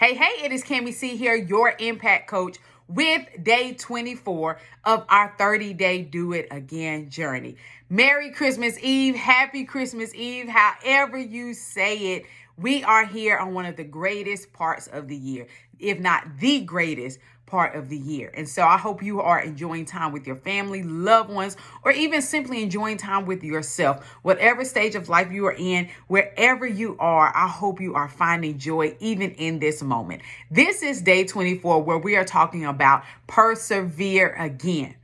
Hey, it is Cammie C here, your impact coach with day 24 of our 30-day Do It Again journey. Merry Christmas Eve, happy Christmas Eve, however you say it. We are here on one of the greatest parts of the year, if not the greatest part of the year. And so I hope you are enjoying time with your family, loved ones, or even simply enjoying time with yourself. Whatever stage of life you are in, wherever you are, I hope you are finding joy even in this moment. This is day 24 where we are talking about persevere again.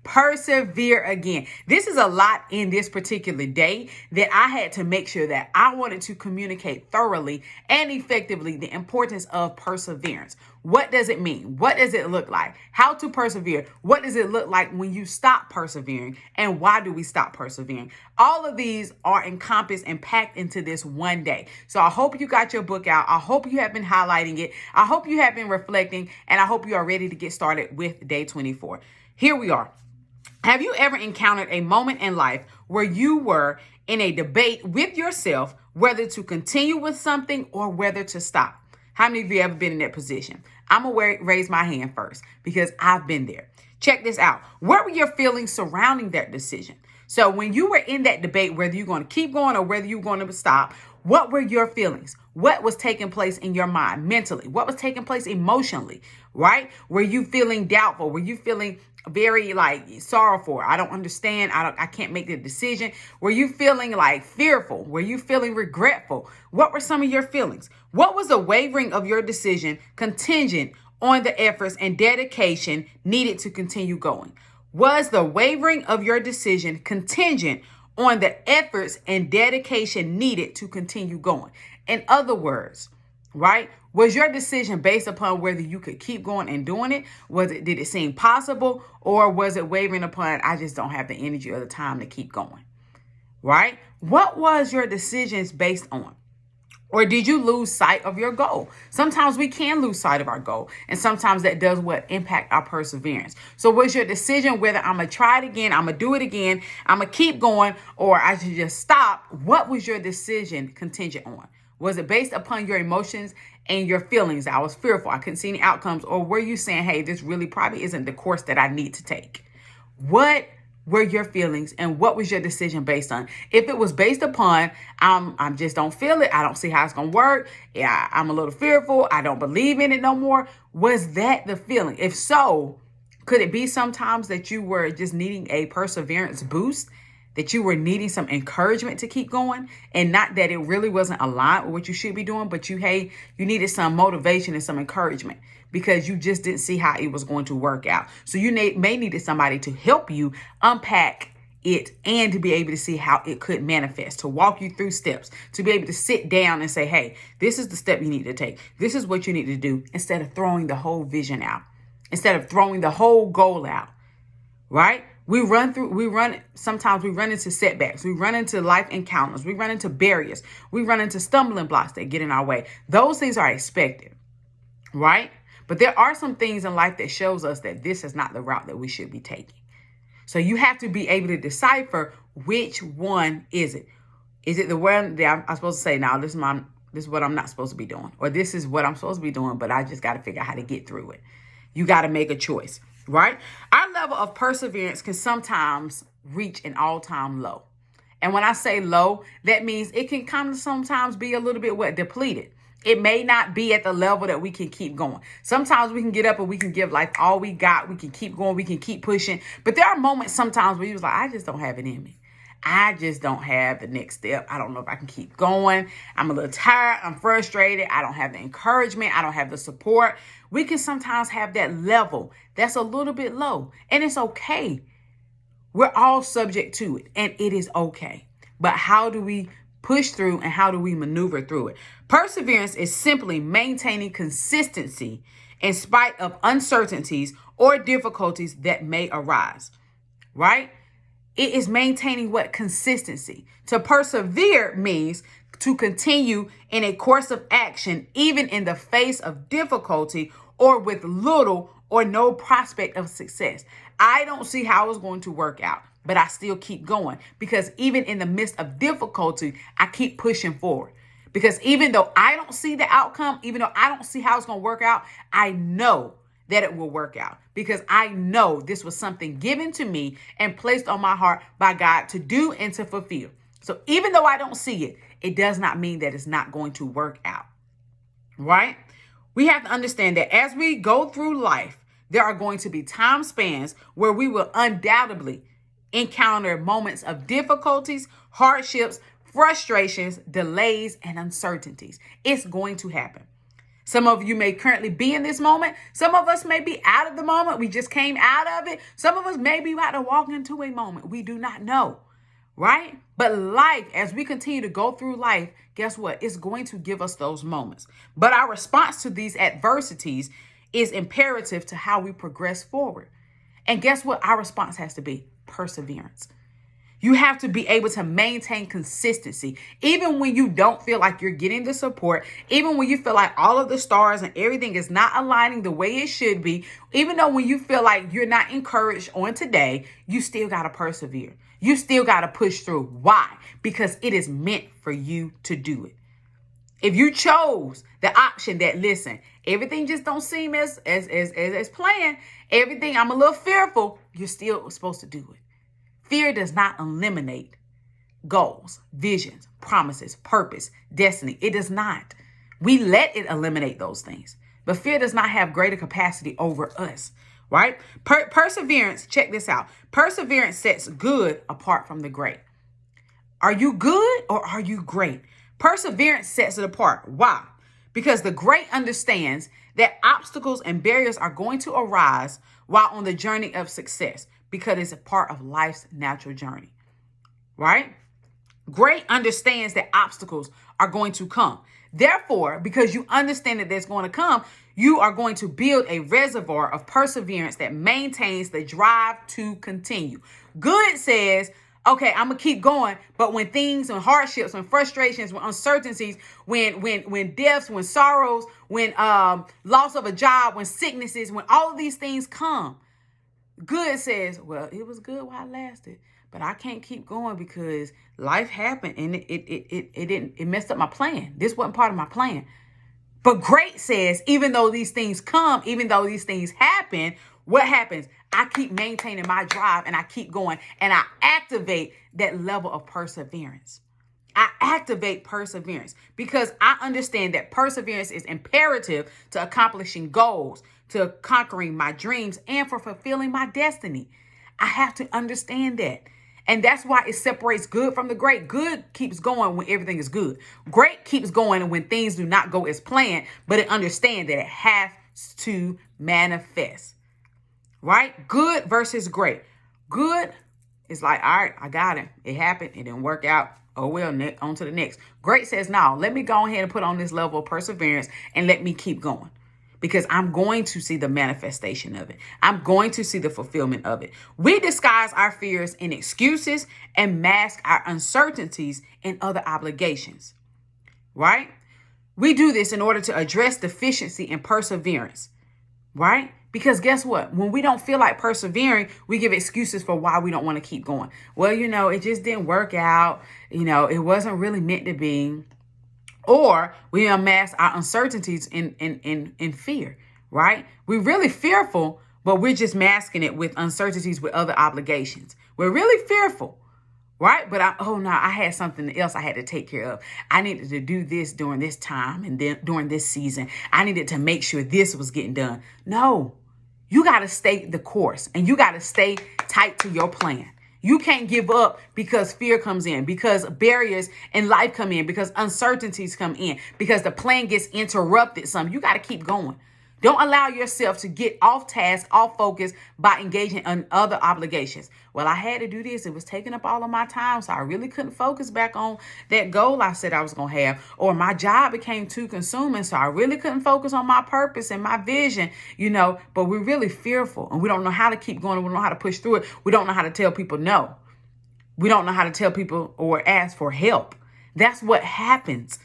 Persevere again. This is a lot in this particular day that I had to make sure that I wanted to communicate thoroughly and effectively the importance of perseverance. What does it mean? What does it look like? How to persevere? What does it look like when you stop persevering? And why do we stop persevering? All of these are encompassed and packed into this one day. So I hope you got your book out. I hope you have been highlighting it. I hope you have been reflecting, and I hope you are ready to get started with day 24. Here we are. Have you ever encountered a moment in life where you were in a debate with yourself whether to continue with something or whether to stop? How many of you ever been in that position? I'm going to raise my hand first because I've been there. Check this out. What were your feelings surrounding that decision? So when you were in that debate, whether you're going to keep going or whether you're going to stop, what were your feelings? What was taking place in your mind mentally? What was taking place emotionally, right? Were you feeling doubtful? Were you feeling very sorrowful? I don't understand. I can't make the decision. Were you feeling fearful? Were you feeling regretful? What were some of your feelings? What was the wavering of your decision contingent on the efforts and dedication needed to continue going? Was the wavering of your decision contingent on the efforts and dedication needed to continue going? In other words, right? Was your decision based upon whether you could keep going and doing it? Did it seem possible? Or was it wavering upon, I just don't have the energy or the time to keep going, right? What was your decisions based on? Or did you lose sight of your goal? Sometimes we can lose sight of our goal. And sometimes that does impact our perseverance. So was your decision whether I'm going to try it again, I'm going to do it again, I'm going to keep going, or I should just stop? What was your decision contingent on? Was it based upon your emotions and your feelings? I was fearful, I couldn't see any outcomes. Or were you saying, hey, this really probably isn't the course that I need to take? What were your feelings and what was your decision based on? If it was based upon, I just don't feel it, I don't see how it's going to work, yeah, I'm a little fearful, I don't believe in it no more, was that the feeling? If so, could it be sometimes that you were just needing a perseverance boost, that you were needing some encouragement to keep going, and not that it really wasn't aligned with what you should be doing, but you needed some motivation and some encouragement because you just didn't see how it was going to work out. So you may needed somebody to help you unpack it and to be able to see how it could manifest, to walk you through steps, to be able to sit down and say, hey, this is the step you need to take. This is what you need to do, instead of throwing the whole vision out, instead of throwing the whole goal out, right? Sometimes we run into setbacks. We run into life encounters. We run into barriers. We run into stumbling blocks that get in our way. Those things are expected, right? But there are some things in life that shows us that this is not the route that we should be taking. So you have to be able to decipher which one is it. Is it the one that I'm supposed to say, now this is what I'm not supposed to be doing, or this is what I'm supposed to be doing, but I just got to figure out how to get through it. You got to make a choice, right? Our level of perseverance can sometimes reach an all-time low. And when I say low, that means it can kind of sometimes be a little bit depleted. It may not be at the level that we can keep going. Sometimes we can get up and we can give all we got. We can keep going. We can keep pushing. But there are moments sometimes where you was like, I just don't have it in me. I just don't have the next step. I don't know if I can keep going. I'm a little tired. I'm frustrated. I don't have the encouragement. I don't have the support. We can sometimes have that level that's a little bit low, and it's okay. We're all subject to it, and it is okay. But how do we push through and how do we maneuver through it? Perseverance is simply maintaining consistency in spite of uncertainties or difficulties that may arise, right? It is maintaining consistency. To persevere means to continue in a course of action, even in the face of difficulty or with little or no prospect of success. I don't see how it's going to work out, but I still keep going because even in the midst of difficulty, I keep pushing forward Because even though I don't see the outcome, even though I don't see how it's going to work out, I know that it will work out because I know this was something given to me and placed on my heart by God to do and to fulfill. So even though I don't see it, it does not mean that it's not going to work out, right? We have to understand that as we go through life, there are going to be time spans where we will undoubtedly encounter moments of difficulties, hardships, frustrations, delays, and uncertainties. It's going to happen. Some of you may currently be in this moment. Some of us may be out of the moment. We just came out of it. Some of us may be about to walk into a moment. We do not know, right? But life, as we continue to go through life, guess what? It's going to give us those moments. But our response to these adversities is imperative to how we progress forward. And guess what? Our response has to be perseverance. You have to be able to maintain consistency, even when you don't feel like you're getting the support, even when you feel like all of the stars and everything is not aligning the way it should be, even though when you feel like you're not encouraged on today, you still got to persevere. You still got to push through. Why? Because it is meant for you to do it. If you chose the option that, listen, everything just don't seem as planned, everything, I'm a little fearful, you're still supposed to do it. Fear does not eliminate goals, visions, promises, purpose, destiny. It does not. We let it eliminate those things. But fear does not have greater capacity over us, right? Perseverance, check this out. Perseverance sets good apart from the great. Are you good or are you great? Perseverance sets it apart. Why? Because the great understands that obstacles and barriers are going to arise while on the journey of success, because it's a part of life's natural journey, right? Great understands that obstacles are going to come. Therefore, because you understand that there's going to come, you are going to build a reservoir of perseverance that maintains the drive to continue. Good says, okay, I'm going to keep going. But when things, when hardships, when frustrations, when uncertainties, when deaths, when sorrows, when loss of a job, when sicknesses, when all of these things come, good says, well, it was good while it lasted, but I can't keep going because life happened and it messed up my plan. This wasn't part of my plan. But great says, even though these things come, even though these things happen, what happens? I keep maintaining my drive and I keep going and I activate that level of perseverance. I activate perseverance because I understand that perseverance is imperative to accomplishing goals, to conquering my dreams, and for fulfilling my destiny. I have to understand that. And that's why it separates good from the great. Good keeps going when everything is good. Great keeps going when things do not go as planned, but it understands that it has to manifest. Right? Good versus great. Good is like, all right, I got it. It happened. It didn't work out. Oh, well, on to the next. Great says, no, let me go ahead and put on this level of perseverance and let me keep going. Because I'm going to see the manifestation of it. I'm going to see the fulfillment of it. We disguise our fears in excuses and mask our uncertainties in other obligations, right? We do this in order to address deficiency in perseverance, right? Because guess what? When we don't feel like persevering, we give excuses for why we don't want to keep going. Well, it just didn't work out. It wasn't really meant to be. Or we unmask our uncertainties in fear, right? We're really fearful, but we're just masking it with uncertainties with other obligations. We're really fearful, right? But I had something else I had to take care of. I needed to do this during this time and then during this season. I needed to make sure this was getting done. No, you got to stay the course and you got to stay tight to your plan. You can't give up because fear comes in, because barriers in life come in, because uncertainties come in, because the plan gets interrupted. You got to keep going. Don't allow yourself to get off task, off focus by engaging in other obligations. Well, I had to do this. It was taking up all of my time, so I really couldn't focus back on that goal I said I was going to have. Or my job became too consuming, so I really couldn't focus on my purpose and my vision, But we're really fearful, and we don't know how to keep going. We don't know how to push through it. We don't know how to tell people no. We don't know how to tell people or ask for help. That's what happens.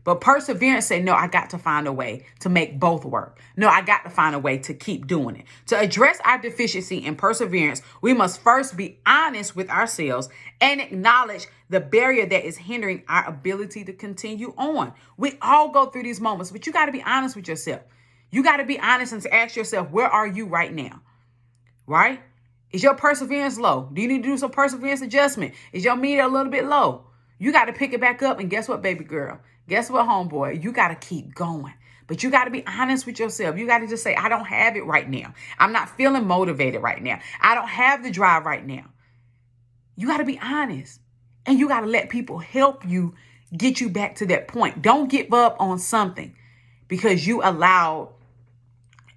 But perseverance said, no, I got to find a way to make both work. No, I got to find a way to keep doing it. To address our deficiency in perseverance, we must first be honest with ourselves and acknowledge the barrier that is hindering our ability to continue on. We all go through these moments, but you got to be honest with yourself. You got to be honest and to ask yourself, where are you right now? Right? Is your perseverance low? Do you need to do some perseverance adjustment? Is your meter a little bit low? You got to pick it back up. And guess what, baby girl? Guess what, homeboy? You got to keep going. But you got to be honest with yourself. You got to just say, I don't have it right now. I'm not feeling motivated right now. I don't have the drive right now. You got to be honest. And you got to let people help you get you back to that point. Don't give up on something because you allowed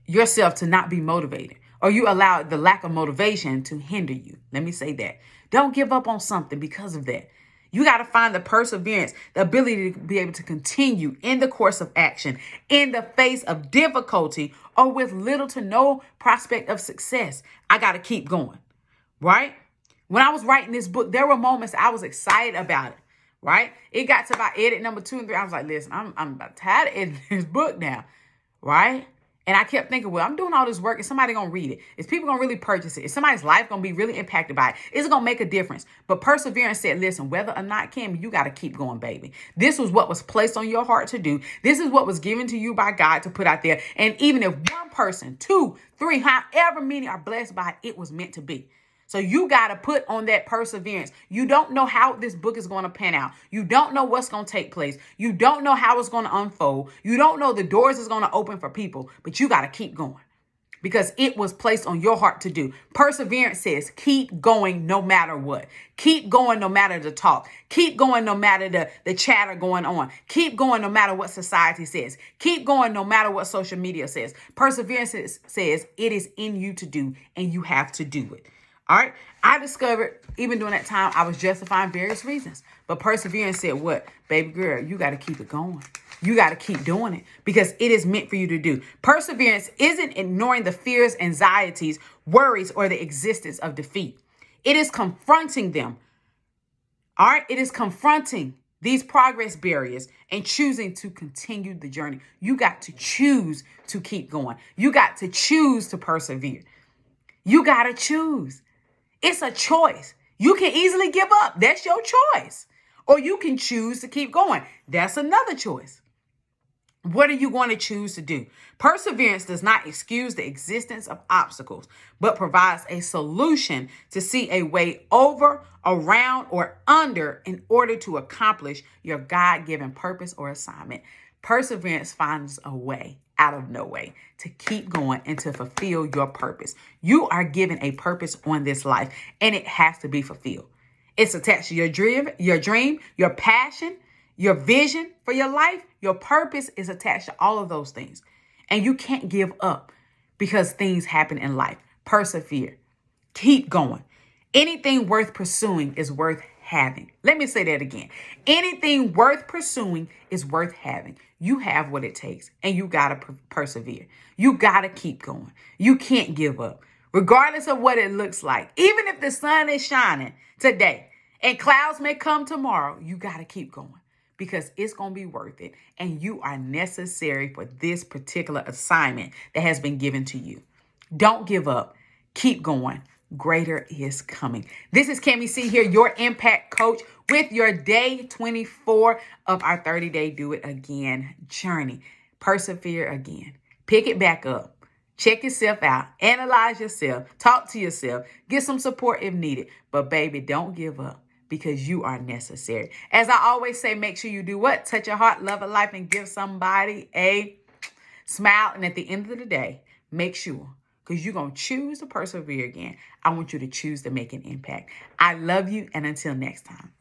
yourself to not be motivated, or you allowed the lack of motivation to hinder you. Let me say that. Don't give up on something because of that. You got to find the perseverance, the ability to be able to continue in the course of action, in the face of difficulty, or with little to no prospect of success. I got to keep going, right? When I was writing this book, there were moments I was excited about it, right? It got to about edit number 2 and 3. I was like, listen, I'm tired of editing this book now, right? And I kept thinking, well, I'm doing all this work. Is somebody going to read it? Is people going to really purchase it? Is somebody's life going to be really impacted by it? Is it going to make a difference? But perseverance said, listen, whether or not, Cammie, you got to keep going, baby. This was what was placed on your heart to do. This is what was given to you by God to put out there. And even if one person, 2, 3, however many are blessed by it, it was meant to be. So you got to put on that perseverance. You don't know how this book is going to pan out. You don't know what's going to take place. You don't know how it's going to unfold. You don't know the doors it's going to open for people, but you got to keep going because it was placed on your heart to do. Perseverance says keep going no matter what. Keep going no matter the talk. Keep going no matter the chatter going on. Keep going no matter what society says. Keep going no matter what social media says. Perseverance says it is in you to do, and you have to do it. All right. I discovered even during that time, I was justifying various reasons. But perseverance said what? Baby girl, you got to keep it going. You got to keep doing it because it is meant for you to do. Perseverance isn't ignoring the fears, anxieties, worries, or the existence of defeat. It is confronting them. All right. It is confronting these progress barriers and choosing to continue the journey. You got to choose to keep going. You got to choose to persevere. You got to choose. It's a choice. You can easily give up. That's your choice. Or you can choose to keep going. That's another choice. What are you going to choose to do? Perseverance does not excuse the existence of obstacles, but provides a solution to see a way over, around, or under in order to accomplish your God-given purpose or assignment. Perseverance finds a way out of no way to keep going and to fulfill your purpose. You are given a purpose on this life, and it has to be fulfilled. It's attached to your dream, your passion, your vision for your life. Your purpose is attached to all of those things. And you can't give up because things happen in life. Persevere. Keep going. Anything worth pursuing is worth having. Let me say that again. Anything worth pursuing is worth having. You have what it takes, and you got to persevere. You got to keep going. You can't give up, regardless of what it looks like. Even if the sun is shining today and clouds may come tomorrow, you got to keep going because it's going to be worth it. And you are necessary for this particular assignment that has been given to you. Don't give up. Keep going. Greater is coming. This is Cammie C here, your impact coach, with your day 24 of our 30-day Do It Again journey. Persevere again. Pick it back up. Check yourself out. Analyze yourself. Talk to yourself. Get some support if needed. But baby, don't give up because you are necessary. As I always say, make sure you do what? Touch your heart, love a life, and give somebody a smile. And at the end of the day, make sure, because you're going to choose to persevere again, I want you to choose to make an impact. I love you, and until next time.